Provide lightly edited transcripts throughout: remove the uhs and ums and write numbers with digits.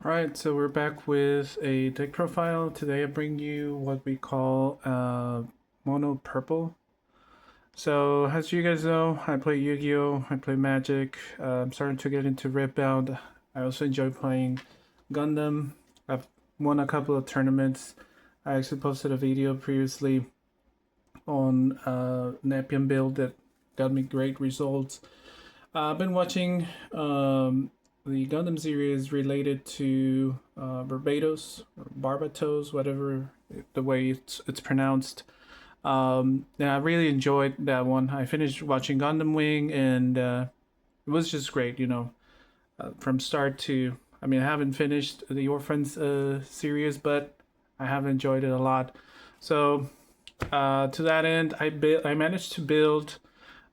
Alright, so we're back with a deck profile. Today I bring you what we call mono purple. So as you guys know, I play Yu-Gi-Oh! I play Magic. I'm starting to get into Ripbound. I also enjoy playing Gundam. I've won a couple of tournaments. I actually posted a video previously on Nepian build that got me great results. I've been watching the Gundam series related to Barbados or Barbatos, whatever the way it's pronounced. Yeah, I really enjoyed that one. I finished watching Gundam Wing, and it was just great. From start to. I mean, I haven't finished the Orphans series, but I have enjoyed it a lot. So to that end, I managed to build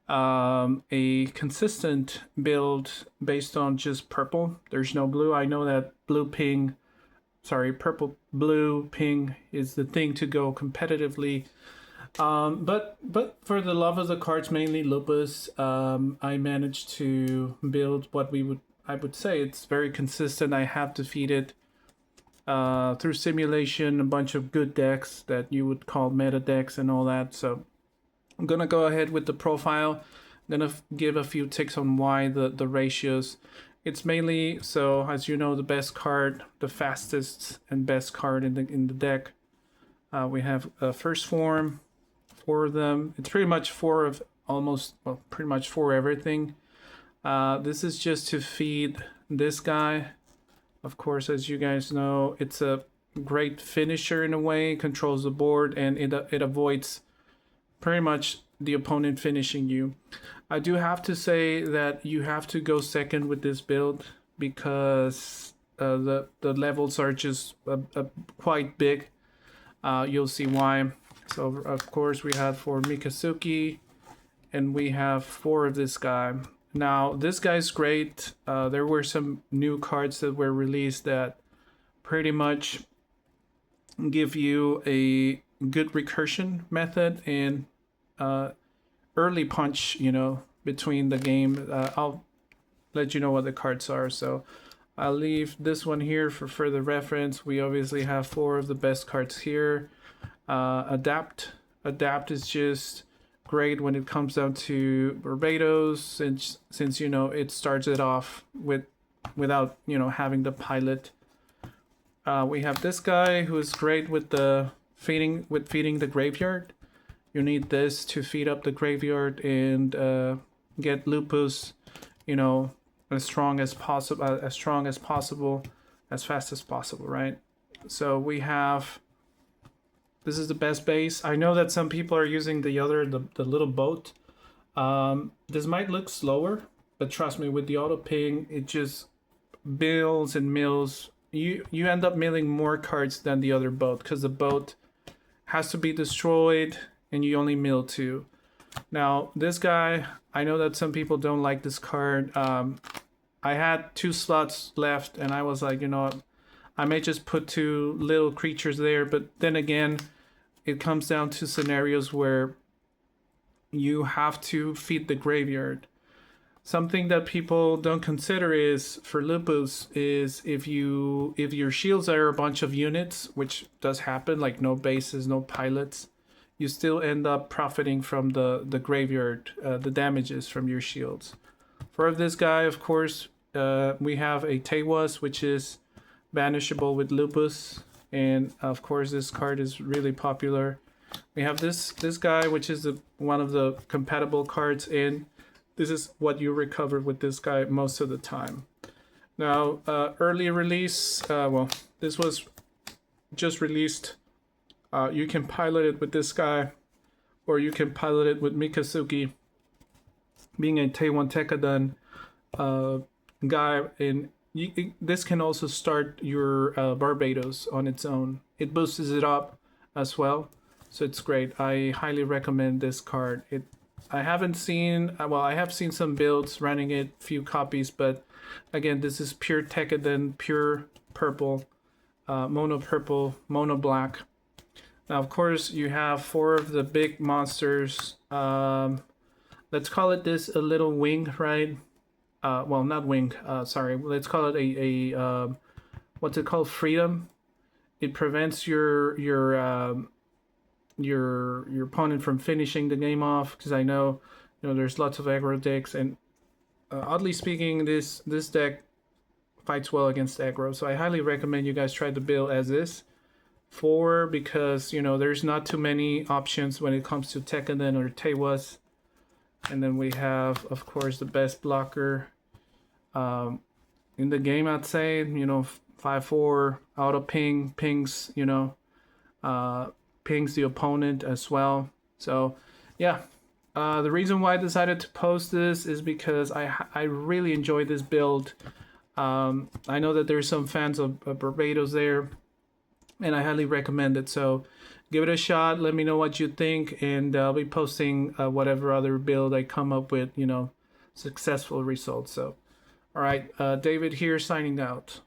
a consistent build based on just purple. There's no blue. I know that purple, blue, ping is the thing to go competitively. But for the love of the cards, mainly Lupus, I managed to build what I would say it's very consistent. I have defeated through simulation a bunch of good decks that you would call meta decks and all that. So I'm gonna go ahead with the profile. I'm gonna give a few ticks on why the ratios. It's mainly so as you know the best card, the fastest and best card in the deck. We have first form, four of them. It's pretty much pretty much for everything. This is just to feed this guy. Of course, as you guys know, it's a great finisher in a way. Controls the board and it avoids pretty much the opponent finishing you. I do have to say that you have to go second with this build because the levels are just quite big. You'll see why. So of course we have for Mikazuki, and we have four of this guy. Now this guy's great. There were some new cards that were released that pretty much give you a good recursion method and early punch, between the game. I'll let you know what the cards are. So I'll leave this one here for further reference. We obviously have four of the best cards here. Adapt. Adapt is just great when it comes down to Barbados, since it starts it off without having the pilot. We have this guy who is great with the feeding the graveyard. You need this to feed up the graveyard and get Lupus, as strong as possible, as fast as possible, right? So we have. This is the best base. I know that some people are using the little boat. This might look slower, but trust me, with the auto ping, it just mills and mills. You end up milling more cards than the other boat because the boat has to be destroyed and you only mill two. Now this guy, I know that some people don't like this card. I had 2 slots left and I was like, I may just put 2 little creatures there, but then again, it comes down to scenarios where you have to feed the graveyard. Something that people don't consider is for Lupus is if your shields are a bunch of units, which does happen, like no bases, no pilots, you still end up profiting from the graveyard, the damages from your shields. For this guy, of course, we have a Tewas, which is banishable with Lupus, and of course this card is really popular. We have this guy, which is one of the compatible cards, and this is what you recover with this guy most of the time. Now, early release, this was just released. You can pilot it with this guy, or you can pilot it with Mikazuki, being a Taiwan Tekadon guy. And this can also start your Barbados on its own. It boosts it up as well, so it's great. I highly recommend this card. I haven't seen, I have seen some builds running it, few copies, but again, this is pure Tekadon, pure purple, mono black. Now, of course, you have 4 of the big monsters. Let's call it this a little wing, right? Not wing. Sorry. Let's call it a what's it called, freedom. It prevents your opponent from finishing the game off, because I know, there's lots of aggro decks, and oddly speaking, this deck fights well against aggro. So I highly recommend you guys try to build as is. 4, because there's not too many options when it comes to Tekkanen or Tewas. And then we have, of course, the best blocker in the game, I'd say. 5/4 auto pings, pings the opponent as well. So yeah, the reason why I decided to post this is because I really enjoyed this build. I know that there's some fans of Barbados there, and I highly recommend it. So give it a shot. Let me know what you think, and I'll be posting whatever other build I come up with, successful results. So, all right, David here signing out.